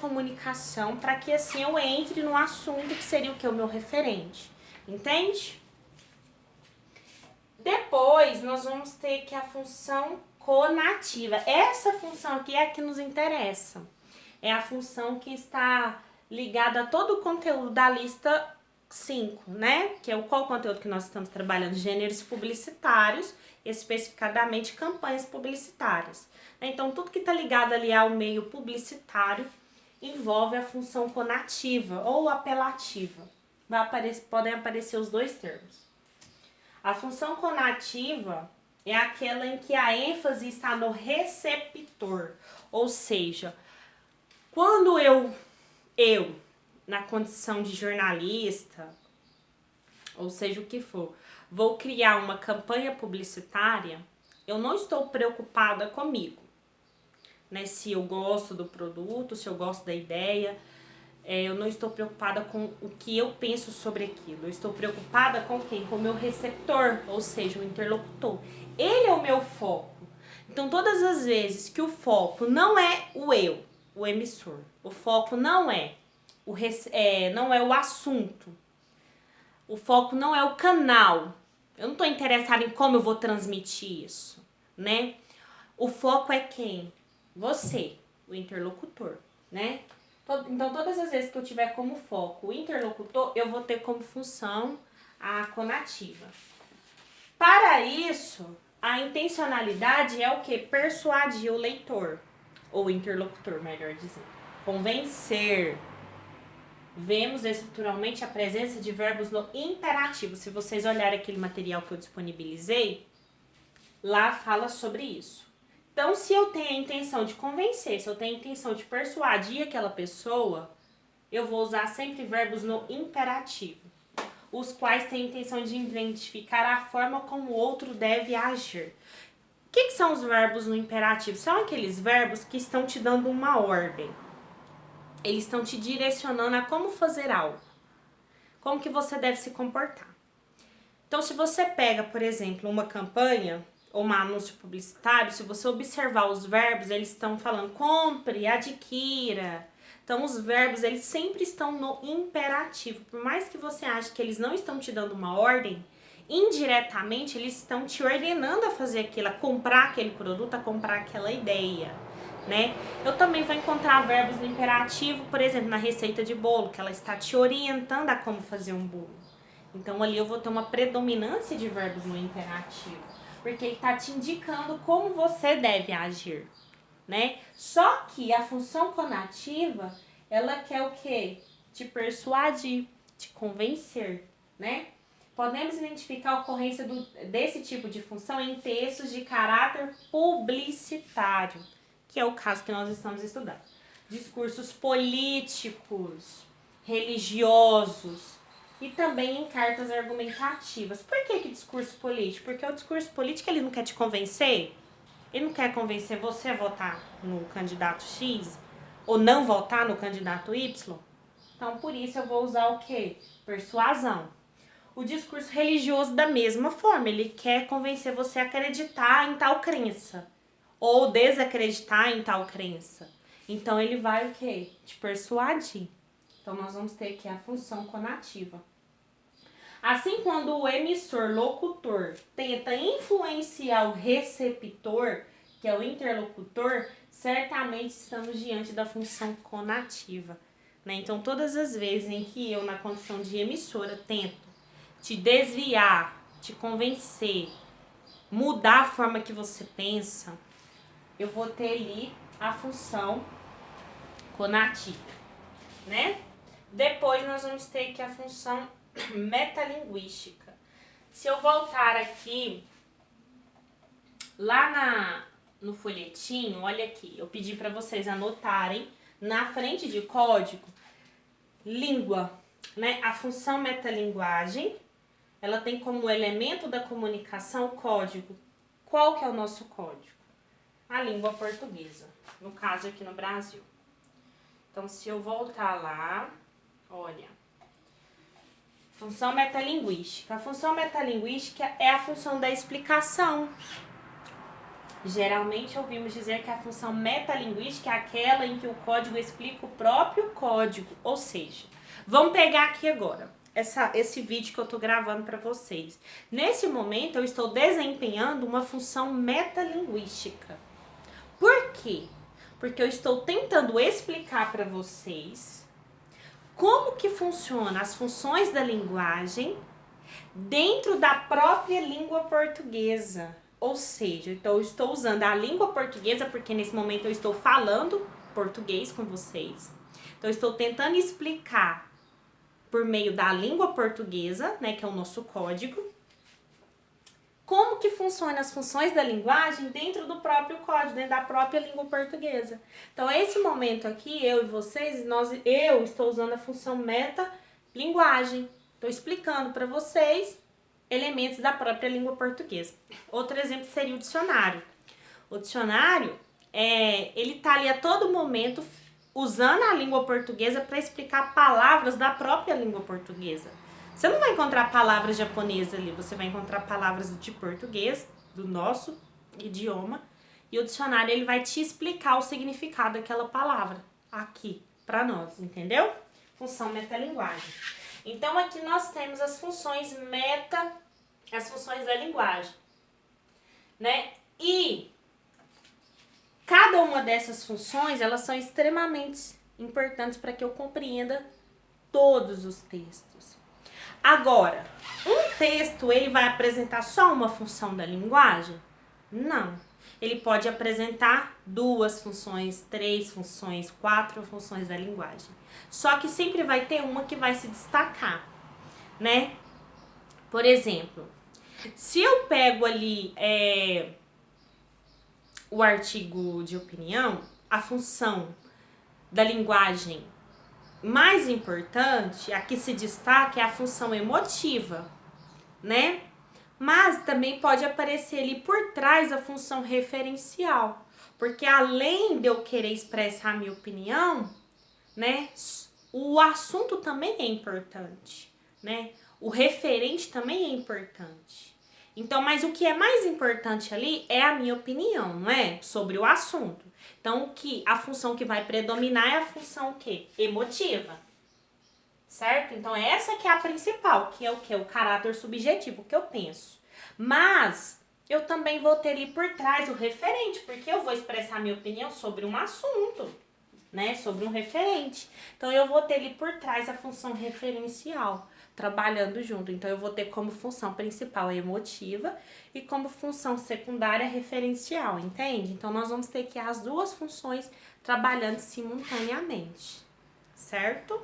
comunicação para que assim eu entre no assunto que seria o que? O meu referente. Entende? Depois nós vamos ter que a função conativa. Essa função aqui é a que nos interessa. É a função que está ligada a todo o conteúdo da lista 5, né? Que é qual conteúdo que nós estamos trabalhando? Gêneros publicitários, especificadamente campanhas publicitárias. Então, tudo que está ligado ali ao meio publicitário envolve a função conativa ou apelativa. Podem aparecer os dois termos. A função conativa é aquela em que a ênfase está no receptor, ou seja, quando eu, na condição de jornalista, ou seja o que for, vou criar uma campanha publicitária, eu não estou preocupada comigo, né? Se eu gosto do produto, se eu gosto da ideia, eu não estou preocupada com o que eu penso sobre aquilo. Eu estou preocupada com quem? Com o meu receptor, ou seja, o interlocutor. Ele é o meu foco. Então, todas as vezes que o foco não é o emissor, o foco não é o assunto, o foco não é o canal, eu não estou interessada em como eu vou transmitir isso, né? O foco é quem? Você, o interlocutor, né? Então, todas as vezes que eu tiver como foco o interlocutor, eu vou ter como função a conativa. Para isso, a intencionalidade é o quê? Persuadir o leitor, ou interlocutor, melhor dizendo. Convencer. Vemos estruturalmente a presença de verbos no imperativo. Se vocês olharem aquele material que eu disponibilizei, lá fala sobre isso. Então, se eu tenho a intenção de convencer, se eu tenho a intenção de persuadir aquela pessoa, eu vou usar sempre verbos no imperativo, os quais têm a intenção de identificar a forma como o outro deve agir. O que são os verbos no imperativo? São aqueles verbos que estão te dando uma ordem. Eles estão te direcionando a como fazer algo. Como que você deve se comportar. Então, se você pega, por exemplo, uma campanha ou um anúncio publicitário, se você observar os verbos, eles estão falando compre, adquira. Então, os verbos, eles sempre estão no imperativo. Por mais que você ache que eles não estão te dando uma ordem, indiretamente, eles estão te ordenando a fazer aquilo, a comprar aquele produto, a comprar aquela ideia, né? Eu também vou encontrar verbos no imperativo, por exemplo, na receita de bolo, que ela está te orientando a como fazer um bolo. Então, ali eu vou ter uma predominância de verbos no imperativo, porque ele está te indicando como você deve agir, né? Só que a função conativa, ela quer o quê? Te persuadir, te convencer, né? Podemos identificar a ocorrência desse tipo de função em textos de caráter publicitário, que é o caso que nós estamos estudando. Discursos políticos, religiosos, e também em cartas argumentativas. Por que discurso político? Porque o discurso político ele não quer te convencer, ele não quer convencer você a votar no candidato X ou não votar no candidato Y. Então, por isso eu vou usar o quê? Persuasão. O discurso religioso da mesma forma, ele quer convencer você a acreditar em tal crença ou desacreditar em tal crença. Então, ele vai o quê? Te persuadir. Então, nós vamos ter aqui a função conativa. Assim, quando o emissor, locutor, tenta influenciar o receptor, que é o interlocutor, certamente estamos diante da função conativa, né? Então, todas as vezes em que eu, na condição de emissora, tento te desviar, te convencer, mudar a forma que você pensa, eu vou ter ali a função conativa, né? Depois nós vamos ter aqui a função metalinguística. Se eu voltar aqui, lá no folhetinho, olha aqui, eu pedi para vocês anotarem na frente de código, língua, né? A função metalinguagem, ela tem como elemento da comunicação o código. Qual que é o nosso código? A língua portuguesa, no caso aqui no Brasil. Então, se eu voltar lá, olha, função metalinguística. A função metalinguística é a função da explicação. Geralmente ouvimos dizer que a função metalinguística é aquela em que o código explica o próprio código. Ou seja, vamos pegar aqui agora esse vídeo que eu estou gravando para vocês. Nesse momento eu estou desempenhando uma função metalinguística. Por quê? Porque eu estou tentando explicar para vocês como que funciona as funções da linguagem dentro da própria língua portuguesa. Ou seja, então eu estou usando a língua portuguesa porque nesse momento eu estou falando português com vocês. Então eu estou tentando explicar por meio da língua portuguesa, né, que é o nosso código, como que funcionam as funções da linguagem dentro do próprio código, dentro da própria língua portuguesa. Então, esse momento aqui, eu e vocês, eu estou usando a função metalinguagem. Estou explicando para vocês elementos da própria língua portuguesa. Outro exemplo seria o dicionário. O dicionário, ele está ali a todo momento usando a língua portuguesa para explicar palavras da própria língua portuguesa. Você não vai encontrar palavras japonesas ali, você vai encontrar palavras de português, do nosso idioma, e o dicionário ele vai te explicar o significado daquela palavra aqui para nós, entendeu? Função metalinguagem. Então aqui nós temos as funções as funções da linguagem, né? E cada uma dessas funções, elas são extremamente importantes para que eu compreenda todos os textos. Agora, um texto, ele vai apresentar só uma função da linguagem? Não. Ele pode apresentar 2 funções, 3 funções, 4 funções da linguagem. Só que sempre vai ter uma que vai se destacar, né? Por exemplo, se eu pego ali o artigo de opinião, a função da linguagem mais importante, a que se destaca, é a função emotiva, né? Mas também pode aparecer ali por trás a função referencial, porque além de eu querer expressar a minha opinião, né, o assunto também é importante, né? O referente também é importante. Então, mas o que é mais importante ali é a minha opinião, não é? Sobre o assunto. Então, a função que vai predominar é a função o quê? Emotiva. Certo? Então, essa que é a principal, que é o quê? O caráter subjetivo, o que eu penso. Mas eu também vou ter ali por trás o referente, porque eu vou expressar minha opinião sobre um assunto, né? Sobre um referente. Então, eu vou ter ali por trás a função referencial, trabalhando junto. Então, eu vou ter como função principal a emotiva e como função secundária referencial, entende? Então, nós vamos ter que as 2 funções trabalhando simultaneamente, certo?